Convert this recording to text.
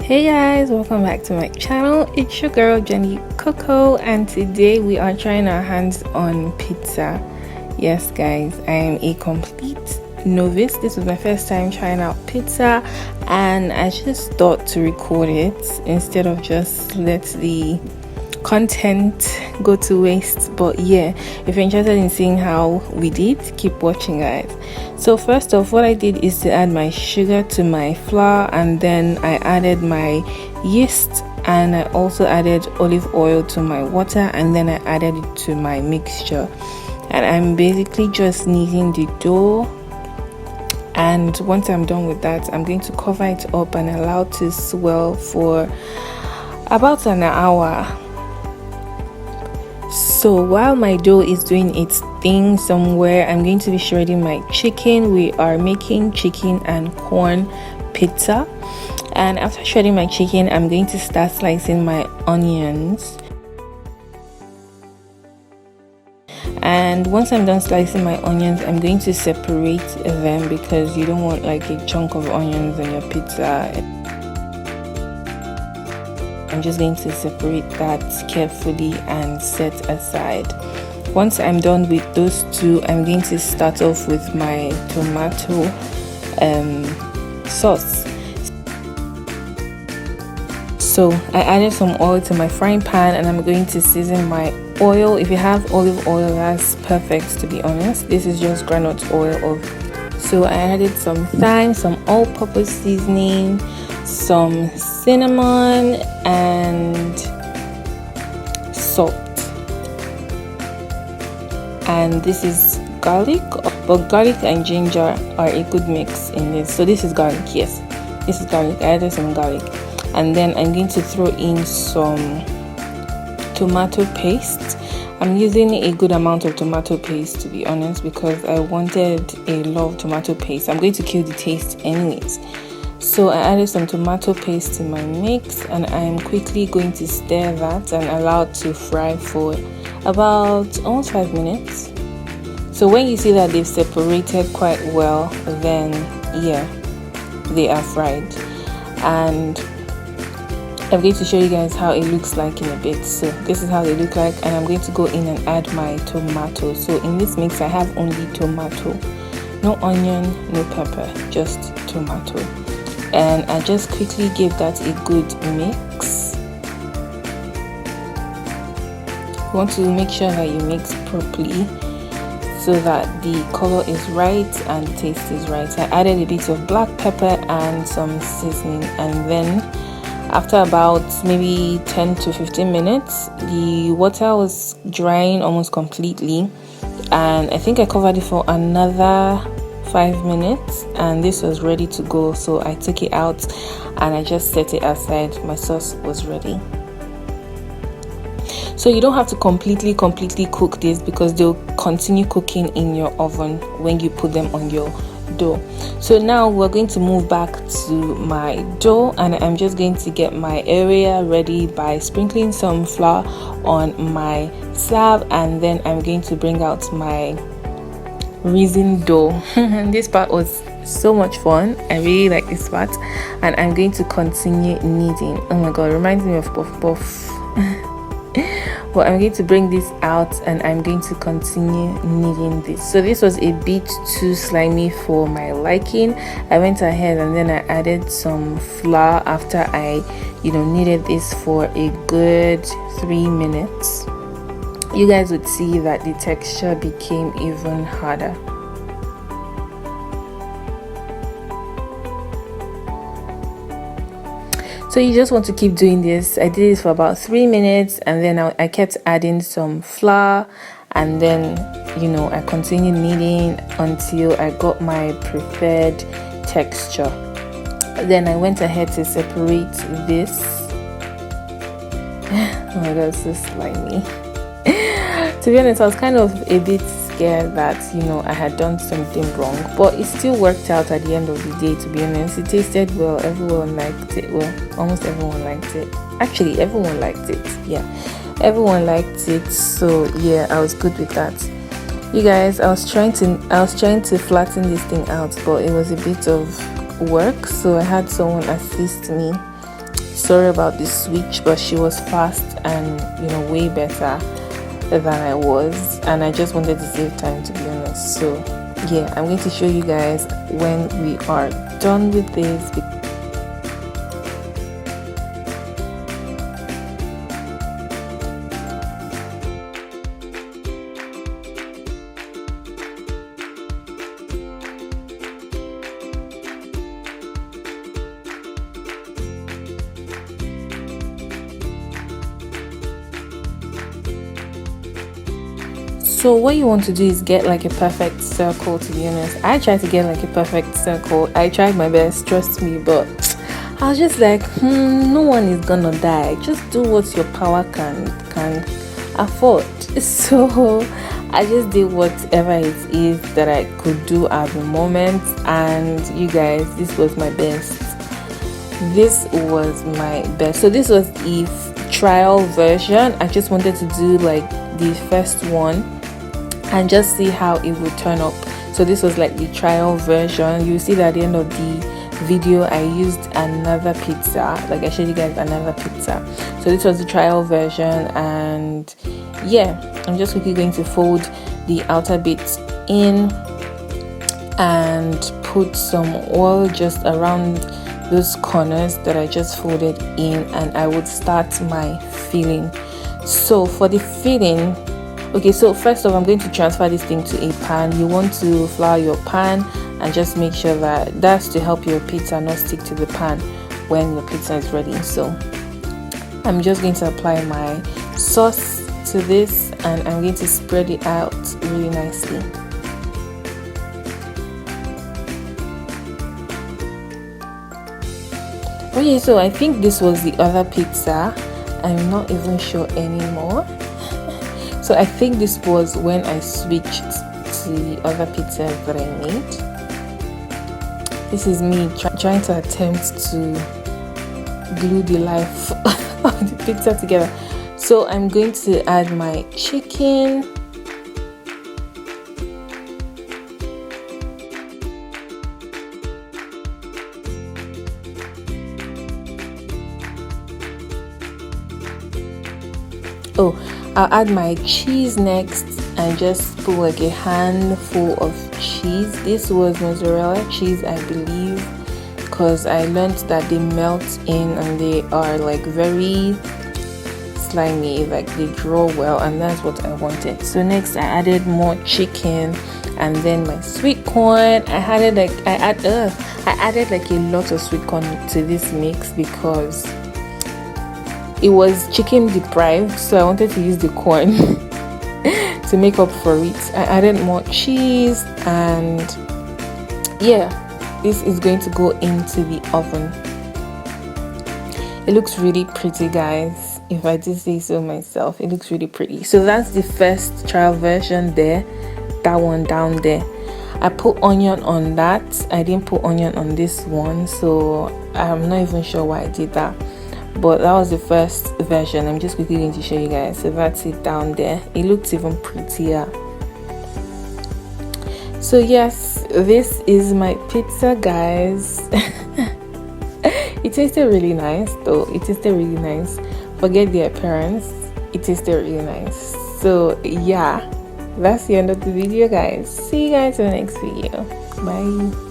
Hey guys, welcome back to my channel. It's your girl Jenny Coco, and today we are trying our hands on pizza. Yes guys, I am a complete novice. This was my first time trying out pizza, and I just thought to record it instead of just let the content go to waste. But yeah, if you're interested in seeing how we did, keep watching guys. So first off, what I did is to add my sugar to my flour, and then I added my yeast, and I also added olive oil to my water, and then I added it to my mixture. And I'm basically just kneading the dough, and once I'm done with that, I'm going to cover it up and allow it to swell for about an hour. So while my dough is doing its thing somewhere, I'm going to be shredding my chicken. We are making chicken and corn pizza, and after shredding my chicken, I'm going to start slicing my onions. And once I'm done slicing my onions, I'm going to separate them because you don't want like a chunk of onions on your pizza. I'm just going to separate that carefully and set aside. Once I'm done with those two, I'm going to start off with my tomato sauce. So I added some oil to my frying pan, and I'm going to season my oil. If you have olive oil, that's perfect, to be honest. This is just groundnut oil. So I added some thyme, some all-purpose seasoning, some cinnamon, and salt. And this is garlic, but garlic and ginger are a good mix in this. So this is garlic, yes, this is garlic. I added some garlic, and then I'm going to throw in some tomato paste. I'm using a good amount of tomato paste, to be honest, because I wanted a lot of tomato paste. I'm going to kill the taste anyways. So I added some tomato paste to my mix, and I'm quickly going to stir that and allow it to fry for about almost 5 minutes. So when you see that they've separated quite well, then yeah, they are fried. And I'm going to show you guys how it looks like in a bit. So this is how they look like, and I'm going to go in and add my tomato. So in this mix I have only tomato, no onion, no pepper, just tomato. And I just quickly give that a good mix. You want to make sure that you mix properly so that the color is right and the taste is right. I added a bit of black pepper and some seasoning, and then after about maybe 10 to 15 minutes, the water was drying almost completely, and I think I covered it for another 5 minutes, and this was ready to go. So I took it out and I just set it aside. My sauce was ready. So you don't have to completely cook this, because they'll continue cooking in your oven when you put them on your dough. So now we're going to move back to my dough, and I'm just going to get my area ready by sprinkling some flour on my slab, and then I'm going to bring out my resin dough. This part was so much fun. I really like this part, and I'm going to continue kneading. Oh my god, reminds me of puff puff. But I'm going to bring this out, and I'm going to continue kneading this. So this was a bit too slimy for my liking. I went ahead and then I added some flour after I kneaded this for a good 3 minutes. You guys would see that the texture became even harder. So you just want to keep doing this. I did it for about 3 minutes, and then I kept adding some flour, and then I continued kneading until I got my preferred texture. Then I went ahead to separate this. Oh my god, so slimy. To be honest, I was kind of a bit scared that I had done something wrong, but it still worked out at the end of the day. To be honest, it tasted well. Everyone liked it. Well, almost everyone liked it. Actually, everyone liked it. Yeah, everyone liked it. So yeah, I was good with that. You guys, I was trying to flatten this thing out, but it was a bit of work, so I had someone assist me. Sorry about the switch, but she was fast and way better than I was, and I just wanted to save time, to be honest. So yeah, I'm going to show you guys when we are done with this. So what you want to do is get like a perfect circle. To be honest, I tried to get like a perfect circle. I tried my best, trust me, but I was just like, no one is gonna die. Just do what your power can afford. So I just did whatever it is that I could do at the moment, and you guys, this was my best. This was my best. So this was the trial version. I just wanted to do like the first one and just see how it would turn up. So this was like the trial version. You see that at the end of the video I used another pizza, like I showed you guys another pizza. So this was the trial version, and yeah, I'm just quickly going to fold the outer bits in and put some oil just around those corners that I just folded in, and I would start my filling. So for the filling, okay, so first off, I'm going to transfer this thing to a pan. You want to flour your pan and just make sure that that's to help your pizza not stick to the pan when your pizza is ready. So I'm just going to apply my sauce to this, and I'm going to spread it out really nicely. Okay, so I think this was the other pizza. I'm not even sure anymore. So I think this was when I switched to the other pizza that I made. This is me trying to attempt to glue the life of the pizza together. So I'm going to add my chicken. Oh, I'll add my cheese next, and just put like a handful of cheese. This was mozzarella cheese, I believe, because I learned that they melt in and they are like very slimy, like they draw well, and that's what I wanted. So next I added more chicken, and then my sweet corn. I added like a lot of sweet corn to this mix because it was chicken deprived, so I wanted to use the corn to make up for it. I added more cheese, and yeah, this is going to go into the oven. It looks really pretty, guys. If I did say so myself, it looks really pretty. So that's the first trial version there, that one down there. I put onion on that. I didn't put onion on this one, so I'm not even sure why I did that. But that was the first version. I'm just quickly going to show you guys. So that's it down there. It looks even prettier. So yes, this is my pizza, guys. It tasted really nice though. It tasted really nice. Forget the appearance, it tasted really nice. So yeah, that's the end of the video, guys. See you guys in the next video. Bye.